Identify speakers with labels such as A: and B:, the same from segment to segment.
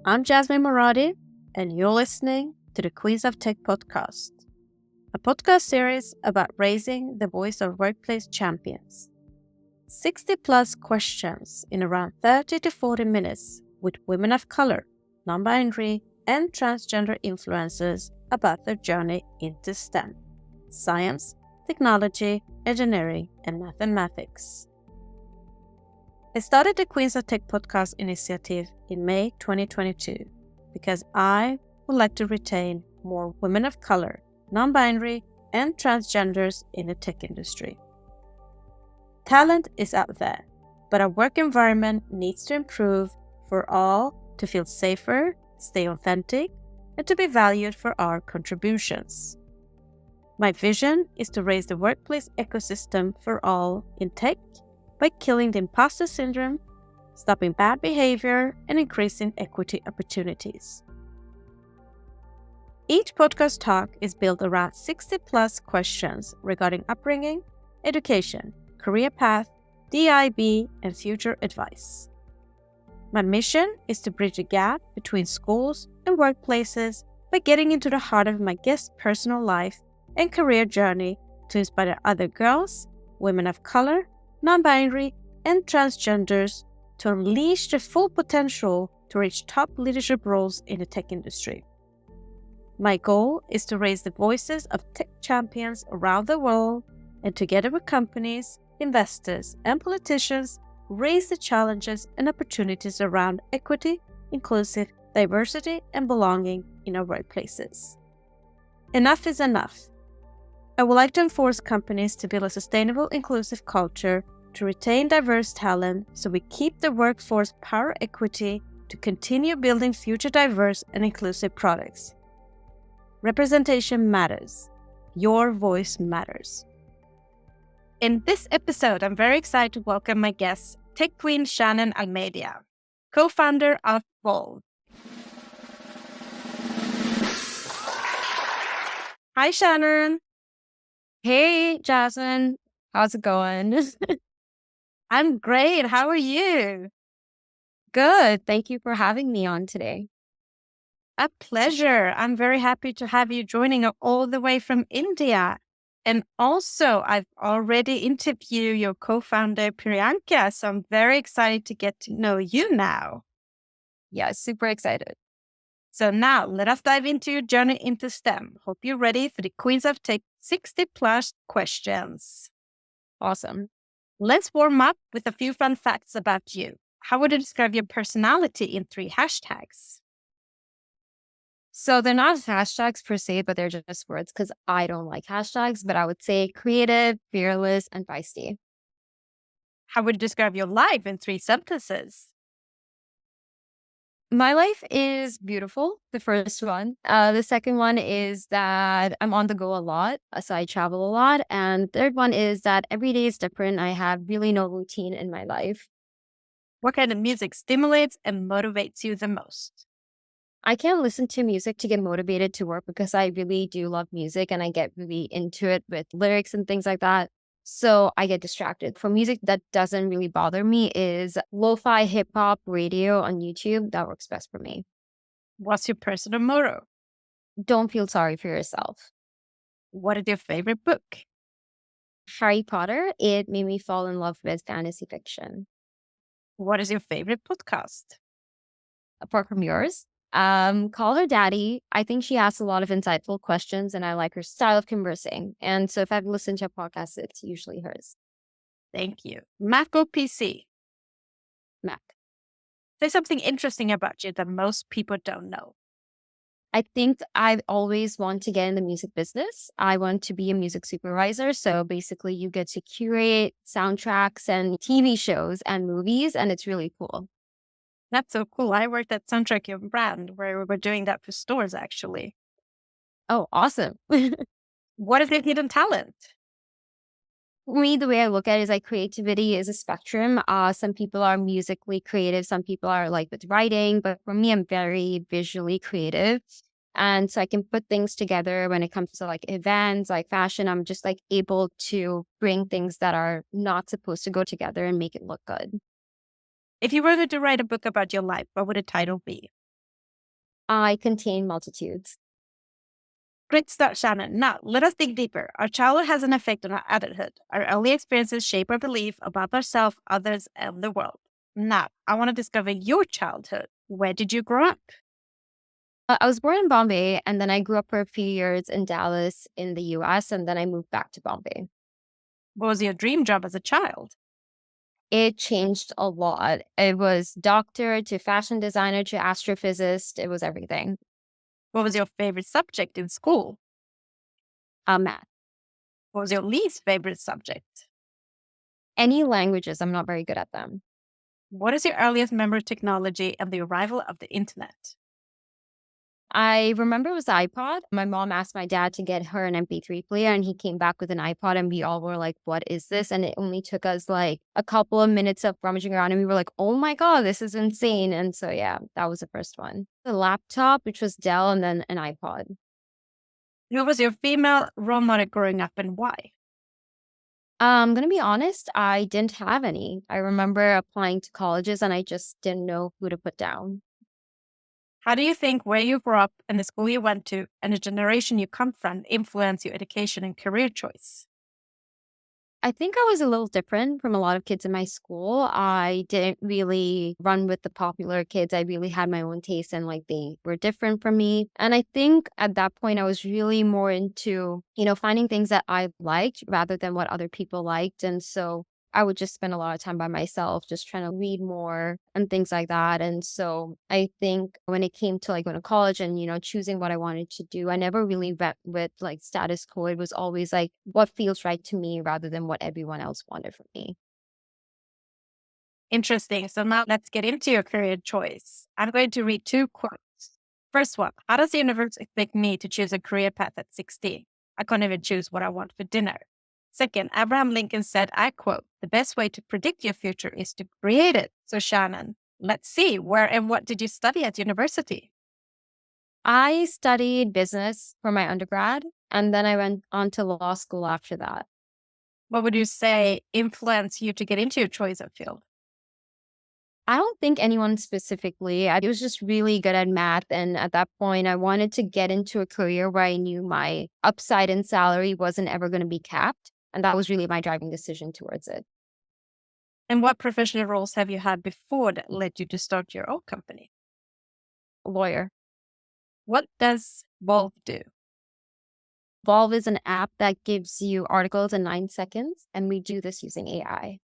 A: I'm Jasmine Moradi, and you're listening to the Queens of Tech podcast, a podcast series about raising the voice of workplace champions. 60 plus questions in around 30 to 40 minutes with women of color, non-binary, and transgender influencers about their journey into STEM, science, technology, engineering, and mathematics. I started the Queens of Tech podcast initiative in May 2022 because I would like to retain more women of color, non-binary, and transgenders in the tech industry. Talent is out there, but our work environment needs to improve for all to feel safer, stay authentic, and to be valued for our contributions. My vision is to raise the workplace ecosystem for all in tech by killing the imposter syndrome, stopping bad behavior, and increasing equity opportunities. Each podcast talk is built around 60 plus questions regarding upbringing, education, career path, DIB, and future advice. My mission is to bridge the gap between schools and workplaces by getting into the heart of my guest's personal life and career journey to inspire other girls, women of color, non-binary, and transgenders to unleash their full potential to reach top leadership roles in the tech industry. My goal is to raise the voices of tech champions around the world and together with companies, investors, and politicians, raise the challenges and opportunities around equity, inclusive, diversity, and belonging in our workplaces. Enough is enough. I would like to enforce companies to build a sustainable, inclusive culture to retain diverse talent so we keep the workforce power equity to continue building future diverse and inclusive products. Representation matters. Your voice matters. In this episode, I'm very excited to welcome my guest, tech queen Shannon Almeida, co-founder of Volv. Hi, Shannon.
B: Hey, Jasmine. How's it going?
A: I'm great. How are you?
B: Good. Thank you for having me on today.
A: A pleasure. I'm very happy to have you joining all the way from India. And also, I've already interviewed your co-founder, Priyanka, so I'm very excited to get to know you now.
B: Yeah, super excited.
A: So now, let us dive into your journey into STEM. Hope you're ready for the Queens of Tech 60 plus questions.
B: Awesome.
A: Let's warm up with a few fun facts about you. How would you describe your personality in 3 hashtags?
B: So they're not hashtags per se, but they're just words because I don't like hashtags, but I would say creative, fearless, and feisty.
A: How would you describe your life in 3 sentences?
B: My life is beautiful, the first one. The second one is that I'm on the go a lot, so I travel a lot. And third one is that every day is different. I have really no routine in my life.
A: What kind of music stimulates and motivates you the most?
B: I can't listen to music to get motivated to work because I really do love music and I get really into it with lyrics and things like that. So I get distracted. For music that doesn't really bother me is lo-fi hip hop radio on YouTube. That works best for me.
A: What's your personal motto?
B: Don't feel sorry for yourself.
A: What is your favorite book?
B: Harry Potter. It made me fall in love with fantasy fiction.
A: What is your favorite podcast?
B: Apart from yours? Call Her Daddy. I think she asks a lot of insightful questions and I like her style of conversing. And so if I've listened to a podcast, it's usually hers.
A: Thank you. Mac or PC?
B: Mac.
A: There's something interesting about you that most people don't know.
B: I think I always want to get in the music business. I want to be a music supervisor. So basically you get to curate soundtracks and TV shows and movies, and it's really cool.
A: That's so cool. I worked at Soundtrack Your Brand where we were doing that for stores, actually.
B: Oh, awesome.
A: What is your hidden talent?
B: For me, the way I look at it is like creativity is a spectrum. Some people are musically creative. Some people are like with writing. But for me, I'm very visually creative. And so I can put things together when it comes to like events, like fashion. I'm just like able to bring things that are not supposed to go together and make it look good.
A: If you were to write a book about your life, what would the title be?
B: I contain multitudes.
A: Great start, Shannon. Now, let us dig deeper. Our childhood has an effect on our adulthood. Our early experiences shape our belief about ourselves, others, and the world. Now, I want to discover your childhood. Where did you grow up?
B: I was born in Bombay, and then I grew up for a few years in Dallas in the US, and then I moved back to Bombay.
A: What was your dream job as a child?
B: It changed a lot. It was doctor to fashion designer to astrophysicist. It was everything.
A: What was your favorite subject in school?
B: Math.
A: What was your least favorite subject?
B: Any languages, I'm not very good at them.
A: What is your earliest memory of technology and the arrival of the internet?
B: I remember it was the iPod. My mom asked my dad to get her an MP3 player, and he came back with an iPod, and we all were like, what is this? And it only took us like a couple of minutes of rummaging around, and we were like, oh my God, this is insane. And so, yeah, that was the first one. The laptop, which was Dell, and then an iPod.
A: Who was your female role model growing up and why?
B: I'm going to be honest, I didn't have any. I remember applying to colleges, and I just didn't know who to put down.
A: How do you think where you grew up and the school you went to and the generation you come from influence your education and career choice?
B: I think I was a little different from a lot of kids in my school. I didn't really run with the popular kids. I really had my own taste and like they were different from me. And I think at that point I was really more into, finding things that I liked rather than what other people liked. And so I would just spend a lot of time by myself, just trying to read more and things like that. And so I think when it came to like going to college and, choosing what I wanted to do, I never really went with like status quo. It was always like what feels right to me rather than what everyone else wanted from me.
A: Interesting. So now let's get into your career choice. I'm going to read two quotes. First one, how does the universe expect me to choose a career path at 16? I can't even choose what I want for dinner. Second, Abraham Lincoln said, I quote, the best way to predict your future is to create it. So Shannon, let's see, where and what did you study at university?
B: I studied business for my undergrad, and then I went on to law school after that.
A: What would you say influenced you to get into your choice of field?
B: I don't think anyone specifically. I was just really good at math. And at that point, I wanted to get into a career where I knew my upside in salary wasn't ever going to be capped. And that was really my driving decision towards it.
A: And what professional roles have you had before that led you to start your own company?
B: Lawyer.
A: What does Volv do?
B: Volv is an app that gives you articles in 9 seconds. And we do this using AI.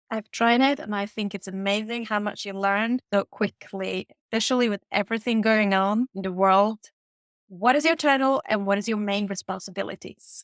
A: I've tried it and I think it's amazing how much you learn so quickly, especially with everything going on in the world. What is your title and what is your main responsibilities?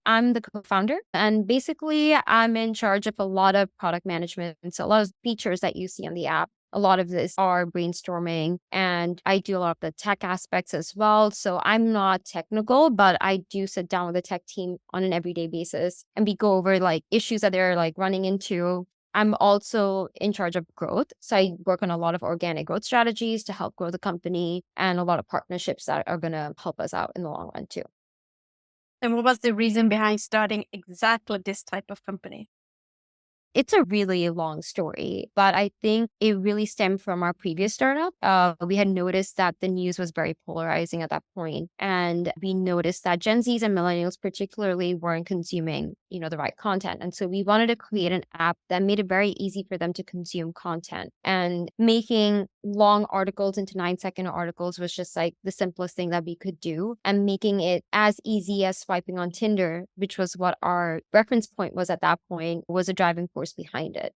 B: I'm the co-founder, and basically I'm in charge of a lot of product management. So a lot of features that you see on the app, a lot of this are brainstorming, and I do a lot of the tech aspects as well. So I'm not technical, but I do sit down with the tech team on an everyday basis and we go over like issues that they're like running into. I'm also in charge of growth. So I work on a lot of organic growth strategies to help grow the company and a lot of partnerships that are going to help us out in the long run too.
A: And what was the reason behind starting exactly this type of company?
B: It's a really long story, but I think it really stemmed from our previous startup. We had noticed that the news was very polarizing at that point, and we noticed that Gen Zs and millennials particularly weren't consuming, the right content. And so we wanted to create an app that made it very easy for them to consume content. And making long articles into 9-second articles was just like the simplest thing that we could do. And making it as easy as swiping on Tinder, which was what our reference point was at that point, was a driving force behind it.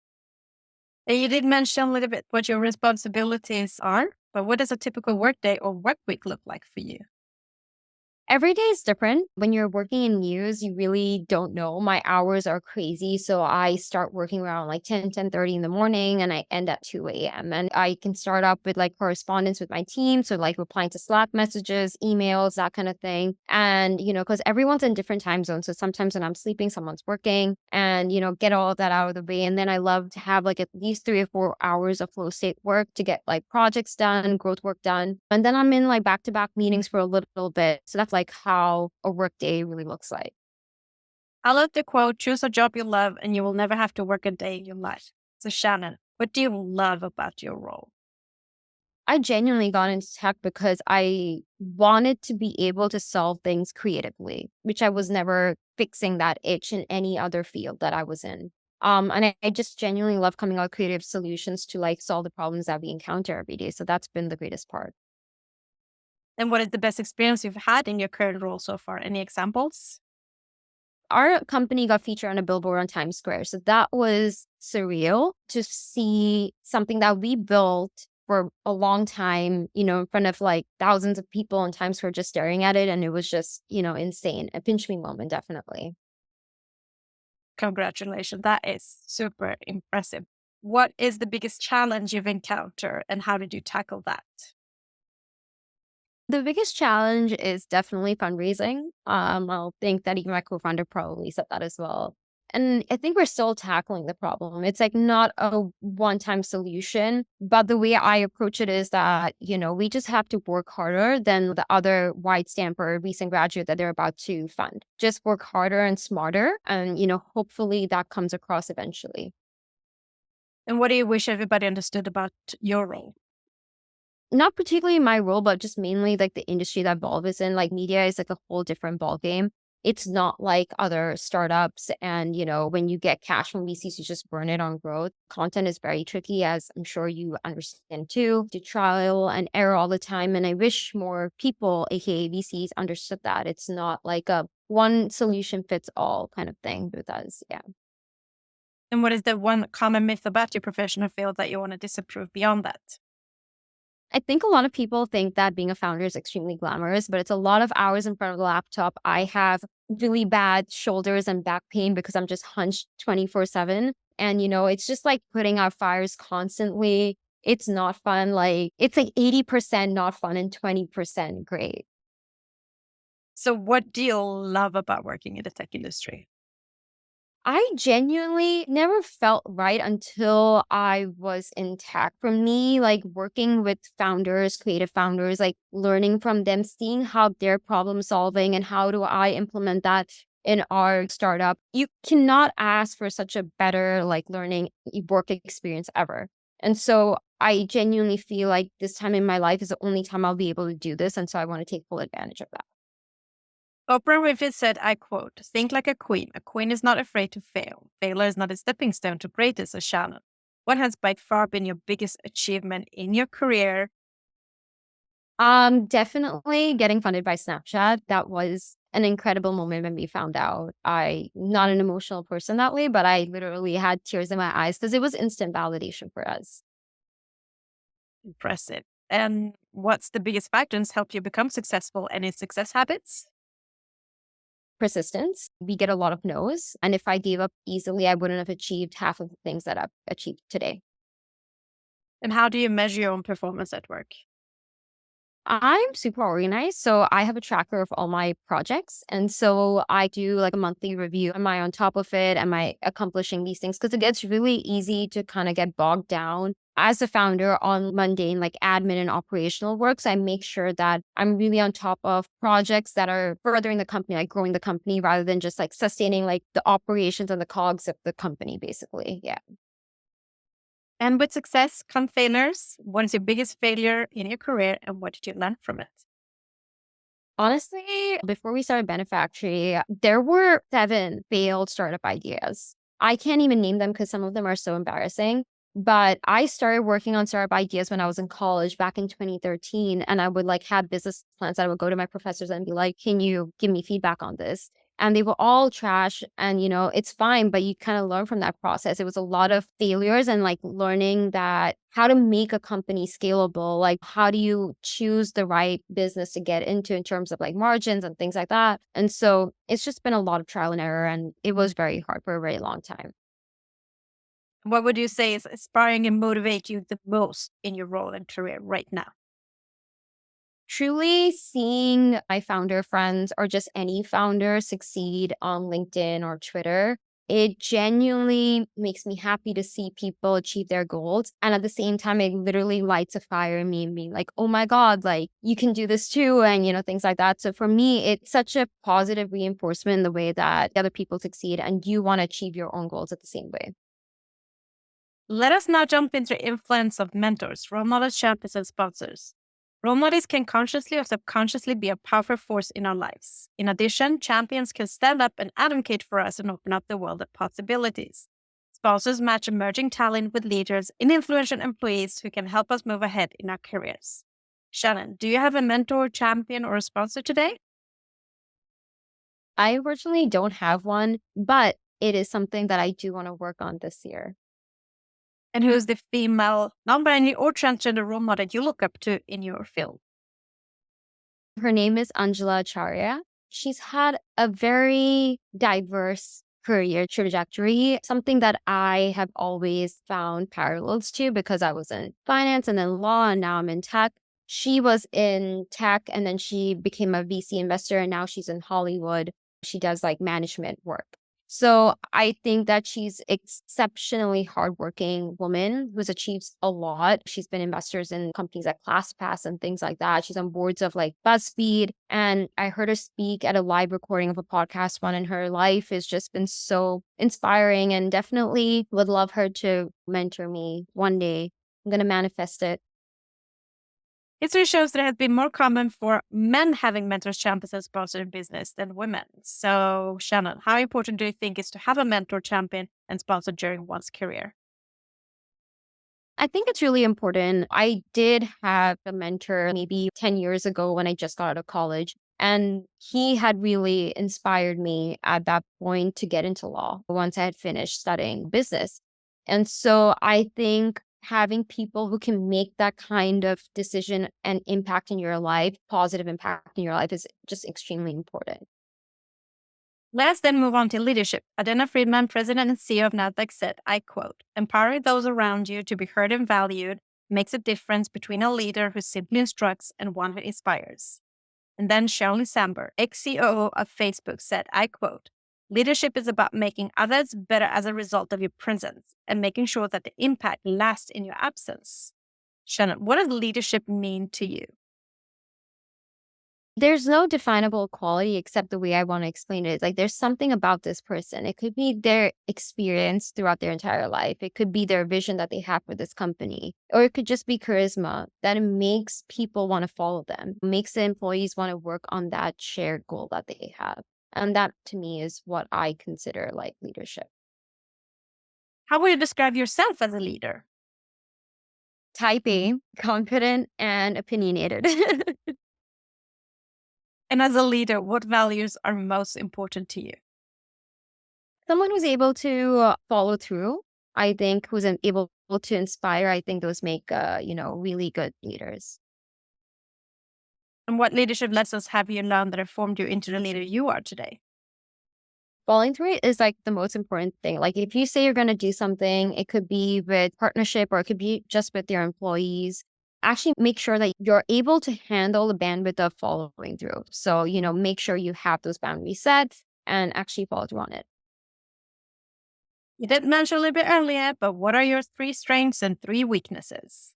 A: And you did mention a little bit what your responsibilities are, but what does a typical workday or work week look like for you?
B: Every day is different. When you're working in news, you really don't know. My hours are crazy. So I start working around like 10:30 in the morning and I end at 2 a.m. And I can start up with like correspondence with my team. So like replying to Slack messages, emails, that kind of thing. And, because everyone's in different time zones. So sometimes when I'm sleeping, someone's working and, get all of that out of the way. And then I love to have like at least 3 or 4 hours of flow state work to get like projects done, growth work done. And then I'm in like back-to-back meetings for a little bit. So that's like how a work day really looks like.
A: I love the quote, choose a job you love and you will never have to work a day in your life. So Shannon, what do you love about your role?
B: I genuinely got into tech because I wanted to be able to solve things creatively, which I was never fixing that itch in any other field that I was in. And I just genuinely love coming out with creative solutions to like solve the problems that we encounter every day. So that's been the greatest part.
A: And what is the best experience you've had in your current role so far? Any examples?
B: Our company got featured on a billboard on Times Square. So that was surreal to see something that we built for a long time, in front of like thousands of people in Times Square just staring at it. And it was just, insane. A pinch me moment, definitely.
A: Congratulations. That is super impressive. What is the biggest challenge you've encountered and how did you tackle that?
B: The biggest challenge is definitely fundraising. I'll think that even my co-founder probably said that as well. And I think we're still tackling the problem. It's like not a one-time solution, but the way I approach it is that, we just have to work harder than the other white stamper recent graduate that they're about to fund. Just work harder and smarter. And, hopefully that comes across eventually.
A: And what do you wish everybody understood about your role?
B: Not particularly my role, but just mainly like the industry that Volv is in. Like media is like a whole different ballgame. It's not like other startups. And, when you get cash from VCs, you just burn it on growth. Content is very tricky, as I'm sure you understand too. Do trial and error all the time. And I wish more people, aka VCs, understood that. It's not like a one solution fits all kind of thing with us. Yeah.
A: And what is the one common myth about your professional field that you want to disapprove beyond that?
B: I think a lot of people think that being a founder is extremely glamorous, but it's a lot of hours in front of the laptop. I have really bad shoulders and back pain because I'm just hunched 24/7. And, it's just like putting out fires constantly. It's not fun. Like, it's like 80% not fun and 20% great.
A: So what do you love about working in the tech industry?
B: I genuinely never felt right until I was in tech. For me, like working with founders, creative founders, like learning from them, seeing how they're problem solving and how do I implement that in our startup. You cannot ask for such a better like learning work experience ever. And so I genuinely feel like this time in my life is the only time I'll be able to do this. And so I want to take full advantage of that.
A: Oprah Winfrey said, I quote, think like a queen. A queen is not afraid to fail. Failure is not a stepping stone to greatness, says Shannon. What has by far been your biggest achievement in your career?
B: Definitely getting funded by Snapchat. That was an incredible moment when we found out. I'm not an emotional person that way, but I literally had tears in my eyes because it was instant validation for us.
A: Impressive. And what's the biggest factors help you become successful? Any success habits?
B: Persistence. We get a lot of no's. And if I gave up easily, I wouldn't have achieved half of the things that I've achieved today.
A: And how do you measure your own performance at work?
B: I'm super organized. So I have a tracker of all my projects. And so I do like a monthly review. Am I on top of it? Am I accomplishing these things? Because it gets really easy to kind of get bogged down as a founder on mundane, like admin and operational work. So I make sure that I'm really on top of projects that are furthering the company, like growing the company rather than just like sustaining like the operations and the cogs of the company, basically. Yeah.
A: And with success come failures. What is your biggest failure in your career and what did you learn from it?
B: Honestly, before we started Benefactory, there were 7 failed startup ideas. I can't even name them because some of them are so embarrassing. But I started working on startup ideas when I was in college back in 2013. And I would like have business plans that I would go to my professors and be like, can you give me feedback on this? And they were all trash. And, it's fine, but you kind of learn from that process. It was a lot of failures and like learning that how to make a company scalable. Like, how do you choose the right business to get into in terms of like margins and things like that? And so it's just been a lot of trial and error. And it was very hard for a very long time.
A: What would you say is inspiring and motivate you the most in your role and career right now?
B: Truly seeing my founder friends or just any founder succeed on LinkedIn or Twitter, it genuinely makes me happy to see people achieve their goals. And at the same time, it literally lights a fire in me and being like, oh my God, like you can do this too. And, things like that. So for me, it's such a positive reinforcement in the way that other people succeed and you want to achieve your own goals at the same way.
A: Let us now jump into the influence of mentors, role models, champions, and sponsors. Role models can consciously or subconsciously be a powerful force in our lives. In addition, champions can stand up and advocate for us and open up the world of possibilities. Sponsors match emerging talent with leaders and influential employees who can help us move ahead in our careers. Shannon, do you have a mentor, champion, or a sponsor today?
B: I originally don't have one, but it is something that I do want to work on this year.
A: And who is the female, non-binary, or transgender role model you look up to in your field?
B: Her name is Angela Acharya. She's had a very diverse career trajectory, something that I have always found parallels to because I was in finance and then law, and now I'm in tech. She was in tech and then she became a VC investor, and now she's in Hollywood. She does like management work. So I think that she's exceptionally hardworking woman who's achieved a lot. She's been investors in companies like ClassPass and things like that. She's on boards of like BuzzFeed. And I heard her speak at a live recording of a podcast one, and her life has just been so inspiring, and definitely would love her to mentor me one day. I'm going to manifest it.
A: History shows that it has been more common for men having mentors, champions, and sponsors in business than women. So, Shannon, how important do you think is to have a mentor, champion, and sponsor during one's career?
B: I think it's really important. I did have a mentor maybe 10 years ago when I just got out of college, and he had really inspired me at that point to get into law once I had finished studying business. And so I think having people who can make that kind of decision and impact in your life, positive impact in your life, is just extremely important.
A: Let's then move on to leadership. Adena Friedman, president and CEO of Nasdaq, said, I quote, empowering those around you to be heard and valued makes a difference between a leader who simply instructs and one who inspires. And then Sheryl Sandberg, ex-COO of Facebook, said, I quote, leadership is about making others better as a result of your presence and making sure that the impact lasts in your absence. Shannon, what does leadership mean to you?
B: There's no definable quality except the way I want to explain it. Like there's something about this person. It could be their experience throughout their entire life. It could be their vision that they have for this company. Or it could just be charisma that it makes people want to follow them, makes the employees want to work on that shared goal that they have. And that to me is what I consider like leadership.
A: How would you describe yourself as a leader?
B: Type A, confident and opinionated.
A: And as a leader, what values are most important to you?
B: Someone who's able to follow through, I think, who's able to inspire, I think those make, really good leaders.
A: And what leadership lessons have you learned that have formed you into the leader you are today?
B: Following through is like the most important thing. Like if you say you're going to do something, it could be with partnership or it could be just with your employees. Actually make sure that you're able to handle the bandwidth of following through. So, make sure you have those boundaries set and actually follow through on it.
A: You did mention a little bit earlier, but what are your 3 strengths and 3 weaknesses?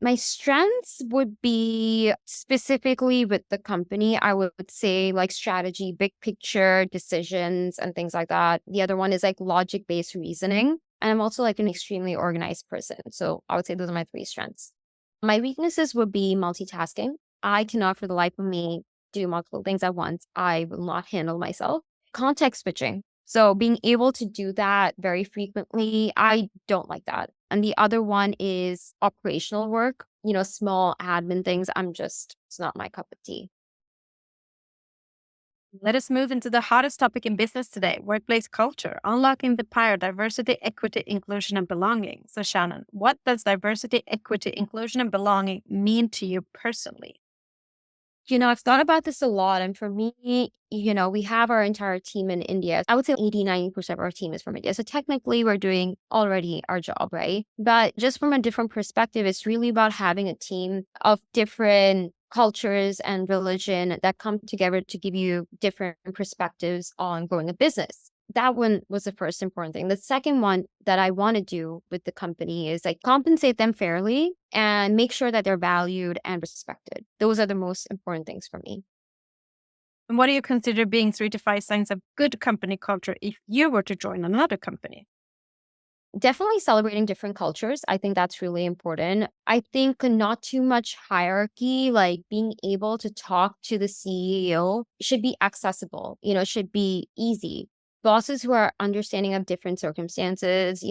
B: My strengths would be specifically with the company. I would say like strategy, big picture decisions and things like that. The other one is like logic-based reasoning. And I'm also like an extremely organized person. So I would say those are my 3 strengths. My weaknesses would be multitasking. I cannot for the life of me do multiple things at once. I will not handle myself. Context switching. So being able to do that very frequently, I don't like that. And the other one is operational work, small admin things. It's not my cup of tea.
A: Let us move into the hottest topic in business today, workplace culture, unlocking the power of diversity, equity, inclusion, and belonging. So Shannon, what does diversity, equity, inclusion, and belonging mean to you personally?
B: I've thought about this a lot. And for me, we have our entire team in India. I would say 80-90% of our team is from India. So technically, we're doing already our job, right? But just from a different perspective, it's really about having a team of different cultures and religion that come together to give you different perspectives on growing a business. That one was the first important thing. The second one that I want to do with the company is like compensate them fairly and make sure that they're valued and respected. Those are the most important things for me.
A: And what do you consider being 3 to 5 signs of good company culture if you were to join another company?
B: Definitely celebrating different cultures. I think that's really important. I think not too much hierarchy, like being able to talk to the CEO should be accessible, should be easy. Bosses who are understanding of different circumstances,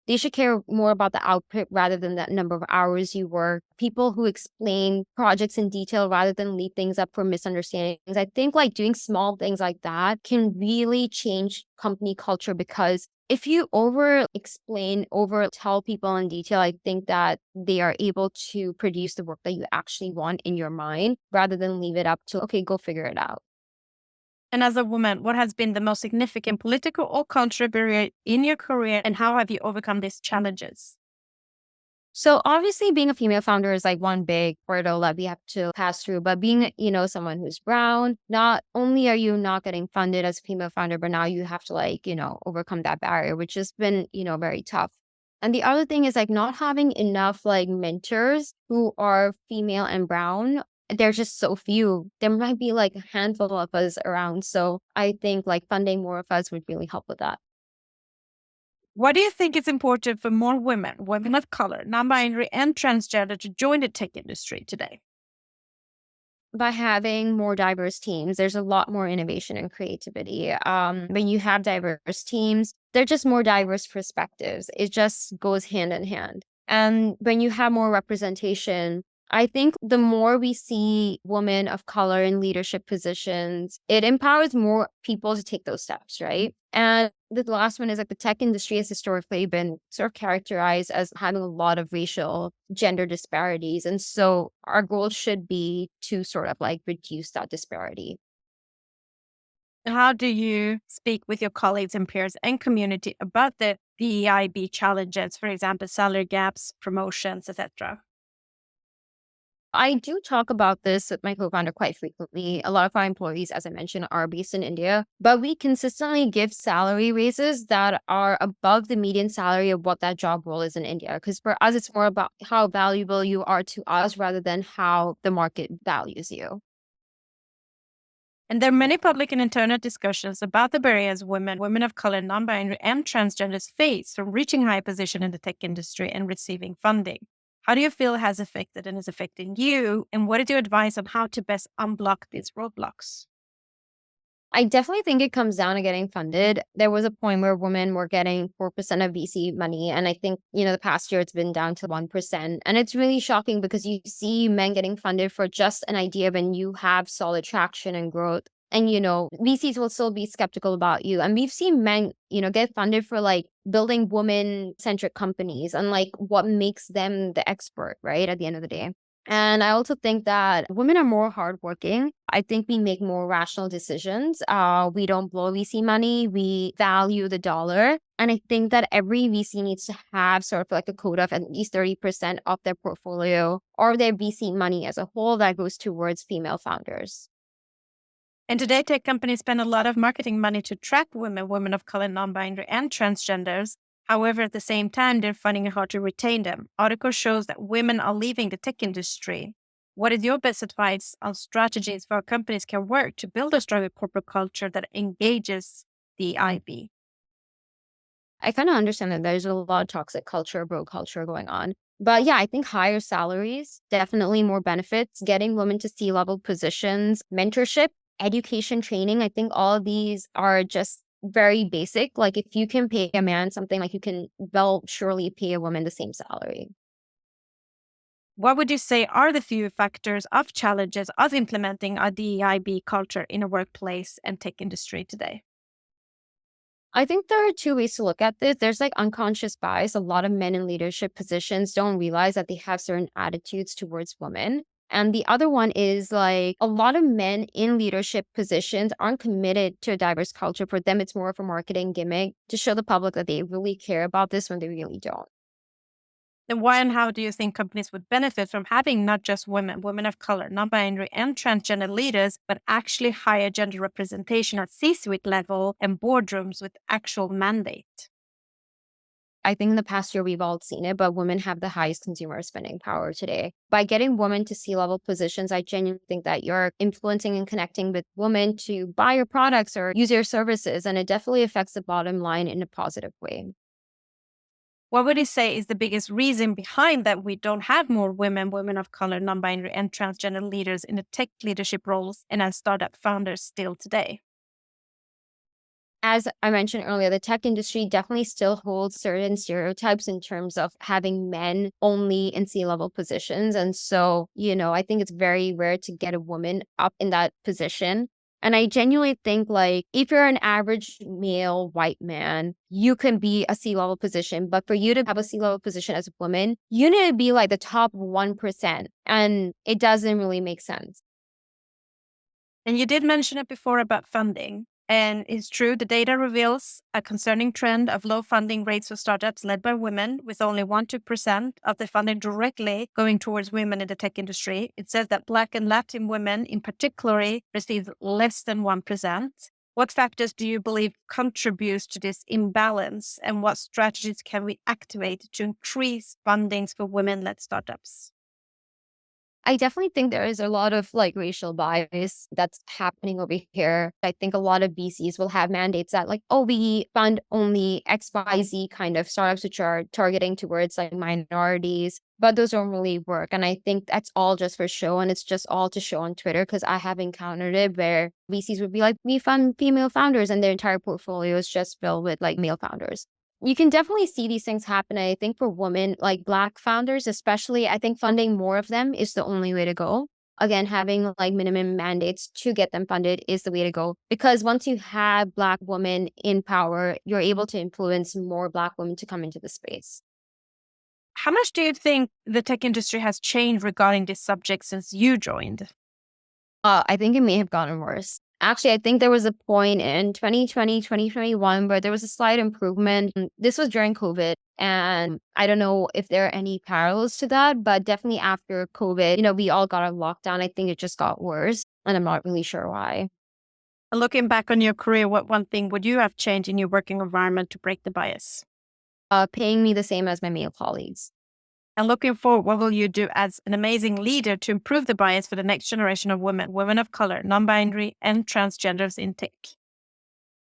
B: they should care more about the output rather than the number of hours you work. People who explain projects in detail rather than leave things up for misunderstandings. I think like doing small things like that can really change company culture, because if you over explain, over tell people in detail, I think that they are able to produce the work that you actually want in your mind rather than leave it up to, okay, go figure it out.
A: And as a woman, what has been the most significant political or cultural barrier in your career, and how have you overcome these challenges?
B: So obviously being a female founder is like one big hurdle that we have to pass through. But being, someone who's brown, not only are you not getting funded as a female founder, but now you have to like, overcome that barrier, which has been, very tough. And the other thing is like not having enough like mentors who are female and brown. There's just so few. There might be like a handful of us around. So I think like funding more of us would really help with that.
A: Why do you think it's important for more women, women of color, non-binary, and transgender to join the tech industry today?
B: By having more diverse teams, there's a lot more innovation and creativity. When you have diverse teams, they're just more diverse perspectives. It just goes hand in hand. And when you have more representation, I think the more we see women of color in leadership positions, it empowers more people to take those steps, right? And the last one is like the tech industry has historically been sort of characterized as having a lot of racial gender disparities. And so our goal should be to sort of like reduce that disparity.
A: And how do you speak with your colleagues and peers and community about the DEIB challenges, for example, salary gaps, promotions, etc.?
B: I do talk about this with my co-founder quite frequently. A lot of our employees, as I mentioned, are based in India, but we consistently give salary raises that are above the median salary of what that job role is in India. Because for us, it's more about how valuable you are to us rather than how the market values you.
A: And there are many public and internal discussions about the barriers women of color, non-binary, and transgenders face from reaching high position in the tech industry and receiving funding. How do you feel it has affected and is affecting you? And what is your advice on how to best unblock these roadblocks?
B: I definitely think it comes down to getting funded. There was a point where women were getting 4% of VC money. And I think, the past year it's been down to 1%. And it's really shocking because you see men getting funded for just an idea when you have solid traction and growth. And, VCs will still be skeptical about you. And we've seen men, get funded for like building woman centric companies and like what makes them the expert, right? At the end of the day. And I also think that women are more hardworking. I think we make more rational decisions. We don't blow VC money. We value the dollar. And I think that every VC needs to have sort of like a quota of at least 30% of their portfolio or their VC money as a whole that goes towards female founders.
A: And today, tech companies spend a lot of marketing money to attract women of color, non-binary, and transgenders. However, at the same time, they're finding it hard to retain them. Article shows that women are leaving the tech industry. What is your best advice on strategies for how companies can work to build a stronger corporate culture that engages the IB?
B: I kind of understand that there's a lot of toxic culture, bro culture going on. But yeah, I think higher salaries, definitely more benefits, getting women to C-level positions, mentorship, education training. I think all of these are just very basic. Like if you can pay a man something, like you can well surely pay a woman the same salary.
A: What would you say are the few factors of challenges of implementing a DEIB culture in a workplace and tech industry today?
B: I think there are two ways to look at this. There's like unconscious bias. A lot of men in leadership positions don't realize that they have certain attitudes towards women. And the other one is like a lot of men in leadership positions aren't committed to a diverse culture. For them, it's more of a marketing gimmick to show the public that they really care about this when they really don't.
A: Then why and how do you think companies would benefit from having not just women of color, non-binary, and transgender leaders, but actually higher gender representation at C-suite level and boardrooms with actual mandate?
B: I think in the past year, we've all seen it, but women have the highest consumer spending power today. By getting women to C-level positions, I genuinely think that you're influencing and connecting with women to buy your products or use your services. And it definitely affects the bottom line in a positive way.
A: What would you say is the biggest reason behind that we don't have more women of color, non-binary, and transgender leaders in the tech leadership roles and as startup founders still today?
B: As I mentioned earlier, the tech industry definitely still holds certain stereotypes in terms of having men only in C-level positions. And so, I think it's very rare to get a woman up in that position. And I genuinely think like if you're an average male white man, you can be a C-level position. But for you to have a C-level position as a woman, you need to be like the top 1%. And it doesn't really make sense.
A: And you did mention it before about funding. And it's true, the data reveals a concerning trend of low funding rates for startups led by women, with only 1-2% of the funding directly going towards women in the tech industry. It says that Black and Latin women in particular receive less than 1%. What factors do you believe contributes to this imbalance, and what strategies can we activate to increase fundings for women-led startups?
B: I definitely think there is a lot of like racial bias that's happening over here. I think a lot of VCs will have mandates that like, oh, we fund only XYZ kind of startups which are targeting towards like minorities, but those don't really work. And I think that's all just for show, and it's just all to show on Twitter, because I have encountered it where VCs would be like, we fund female founders, and their entire portfolio is just filled with like male founders. You can definitely see these things happen. I think for women, like Black founders, especially, I think funding more of them is the only way to go. Again, having like minimum mandates to get them funded is the way to go. Because once you have Black women in power, you're able to influence more Black women to come into the space.
A: How much do you think the tech industry has changed regarding this subject since you joined?
B: I think it may have gotten worse. Actually, I think there was a point in 2020, 2021 where there was a slight improvement. This was during COVID. And I don't know if there are any parallels to that, but definitely after COVID, we all got a lockdown. I think it just got worse. And I'm not really sure why.
A: And looking back on your career, what one thing would you have changed in your working environment to break the bias?
B: Paying me the same as my male colleagues.
A: And looking forward, what will you do as an amazing leader to improve the bias for the next generation of women of color, non-binary, and transgenders in tech?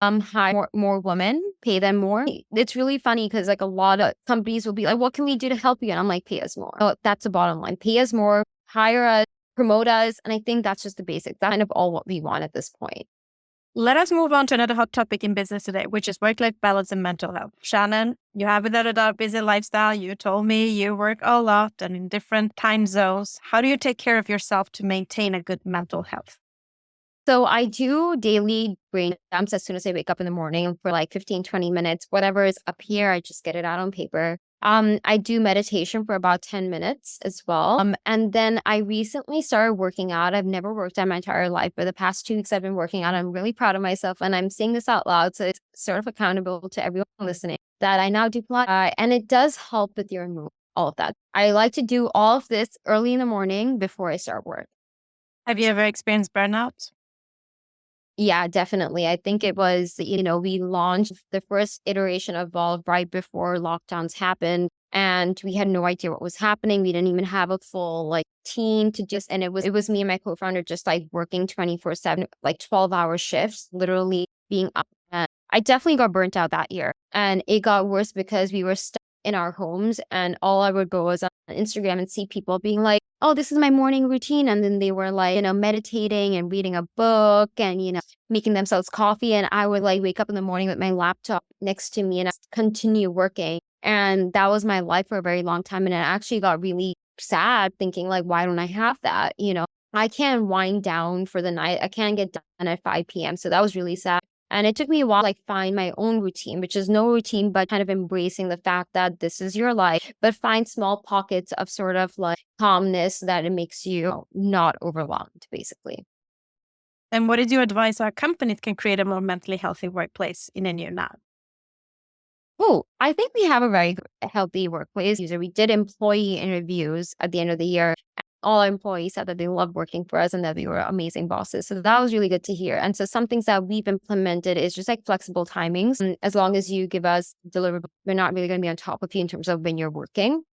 B: Hire more women, pay them more. It's really funny because like a lot of companies will be like, what can we do to help you? And I'm like, pay us more. Oh, that's the bottom line. Pay us more, hire us, promote us. And I think that's just the basics. That's kind of all what we want at this point.
A: Let us move on to another hot topic in business today, which is work-life balance and mental health. Shannon, you have without a doubt busy lifestyle. You told me you work a lot and in different time zones. How do you take care of yourself to maintain a good mental health?
B: So I do daily brain dumps as soon as I wake up in the morning for like 15, 20 minutes. Whatever is up here, I just get it out on paper. I do meditation for about 10 minutes as well. And then I recently started working out. I've never worked out my entire life, but the past 2 weeks I've been working out. I'm really proud of myself, and I'm saying this out loud, so it's sort of accountable to everyone listening, that I now do Pilates, and it does help with your mood, all of that. I like to do all of this early in the morning before I start work.
A: Have you ever experienced burnout?
B: Yeah, definitely. I think it was, we launched the first iteration of Volv right before lockdowns happened, and we had no idea what was happening. We didn't even have a full like team to just, and it was me and my co-founder just like working 24/7, like 12-hour shifts, literally being up. And I definitely got burnt out that year. And it got worse because we were stuck in our homes, and all I would go was on Instagram and see people being like, oh, this is my morning routine. And then they were like, meditating and reading a book and, making themselves coffee. And I would like wake up in the morning with my laptop next to me and continue working. And that was my life for a very long time. And I actually got really sad thinking like, why don't I have that? I can't wind down for the night. I can't get done at 5 p.m. So that was really sad. And it took me a while to like find my own routine, which is no routine, but kind of embracing the fact that this is your life, but find small pockets of sort of like calmness that it makes you not overwhelmed, basically.
A: And what is your advice how companies can create a more mentally healthy workplace in a year now?
B: Oh, I think we have a very healthy workplace. We did employee interviews at the end of the year. All our employees said that they loved working for us and that we were amazing bosses. So that was really good to hear. And so some things that we've implemented is just like flexible timings. And as long as you give us deliverables, we're not really going to be on top of you in terms of when you're working.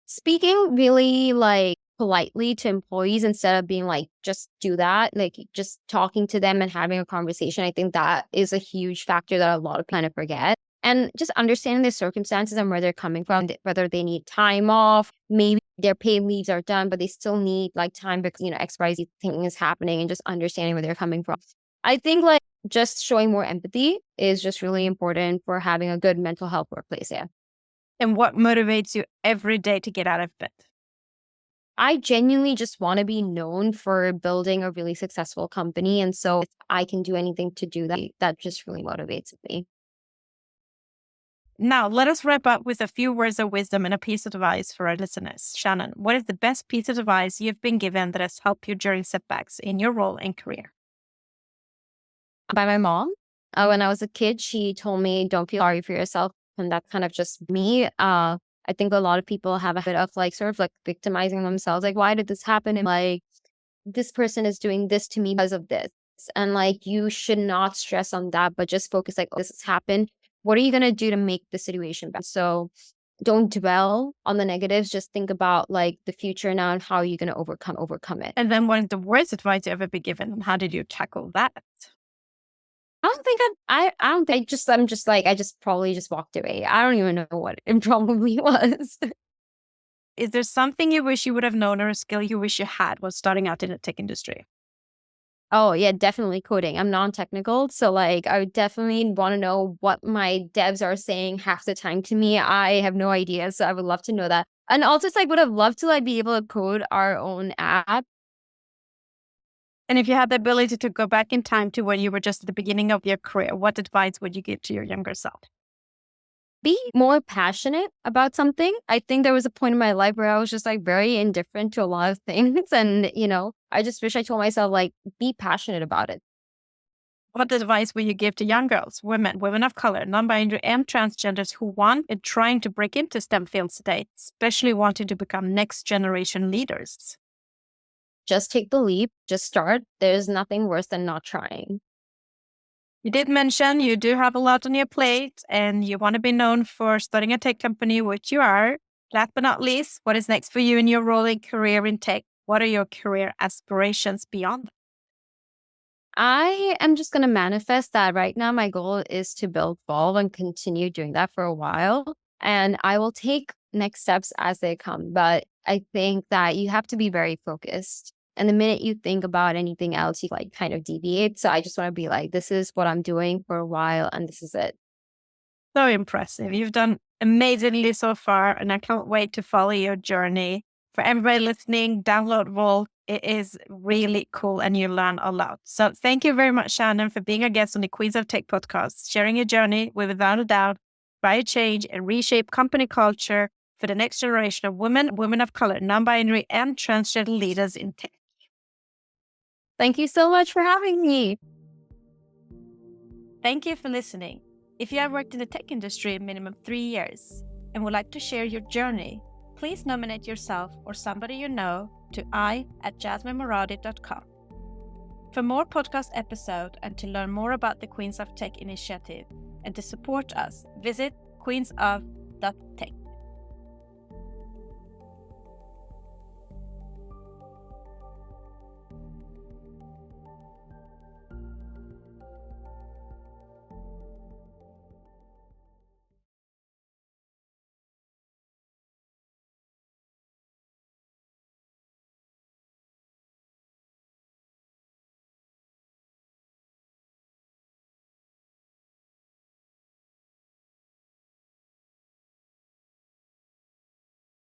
B: Speaking really like politely to employees instead of being like, just do that, like just talking to them and having a conversation. I think that is a huge factor that a lot of kind of forget. And just understanding the circumstances and where they're coming from, whether they need time off, maybe their paid leaves are done, but they still need like time because, XYZ thing is happening, and just understanding where they're coming from. I think like just showing more empathy is just really important for having a good mental health workplace. Yeah.
A: And what motivates you every day to get out of bed?
B: I genuinely just want to be known for building a really successful company. And so if I can do anything to do that, that just really motivates me.
A: Now, let us wrap up with a few words of wisdom and a piece of advice for our listeners. Shannon, what is the best piece of advice you've been given that has helped you during setbacks in your role and career?
B: By my mom. When I was a kid, she told me, don't feel sorry for yourself. And that's kind of just me. I think a lot of people have a bit of like sort of like victimizing themselves. Like, why did this happen? And like, this person is doing this to me because of this. And like, you should not stress on that, but just focus like, oh, this has happened. What are you going to do to make the situation better? So don't dwell on the negatives. Just think about like the future now and how you're going to overcome it.
A: And then what is the worst advice you ever been given, and how did you tackle that?
B: I just probably just walked away. I don't even know what it probably was.
A: Is there something you wish you would have known, or a skill you wish you had while starting out in the tech industry?
B: Oh yeah, definitely coding. I'm non-technical. So like I would definitely want to know what my devs are saying half the time to me. I have no idea. So I would love to know that. And also it's like would have loved to like be able to code our own app.
A: And if you had the ability to go back in time to when you were just at the beginning of your career, what advice would you give to your younger self?
B: Be more passionate about something. I think there was a point in my life where I was just like very indifferent to a lot of things. And, I just wish I told myself like, be passionate about it.
A: What advice would you give to young girls, women of color, non-binary, and transgenders who want and trying to break into STEM fields today, especially wanting to become next generation leaders?
B: Just take the leap, just start. There's nothing worse than not trying.
A: You did mention you do have a lot on your plate and you want to be known for starting a tech company, which you are. Last but not least, what is next for you in your role and career in tech? What are your career aspirations beyond?
B: I am just going to manifest that right now. My goal is to build Volv and continue doing that for a while. And I will take next steps as they come. But I think that you have to be very focused. And the minute you think about anything else, you like kind of deviate. So I just want to be like, this is what I'm doing for a while and this is it.
A: So impressive. You've done amazingly so far, and I can't wait to follow your journey. For everybody listening, download Volv. It is really cool and you learn a lot. So thank you very much, Shannon, for being a guest on the Queens of Tech podcast, sharing your journey with, without a doubt, try change and reshape company culture for the next generation of women of color, non-binary, and transgender leaders in tech.
B: Thank you so much for having me.
A: Thank you for listening. If you have worked in the tech industry a minimum 3 years and would like to share your journey, please nominate yourself or somebody you know to i@jasminemoradi.com. For more podcast episodes and to learn more about the Queens of Tech initiative and to support us, visit queensof.tech.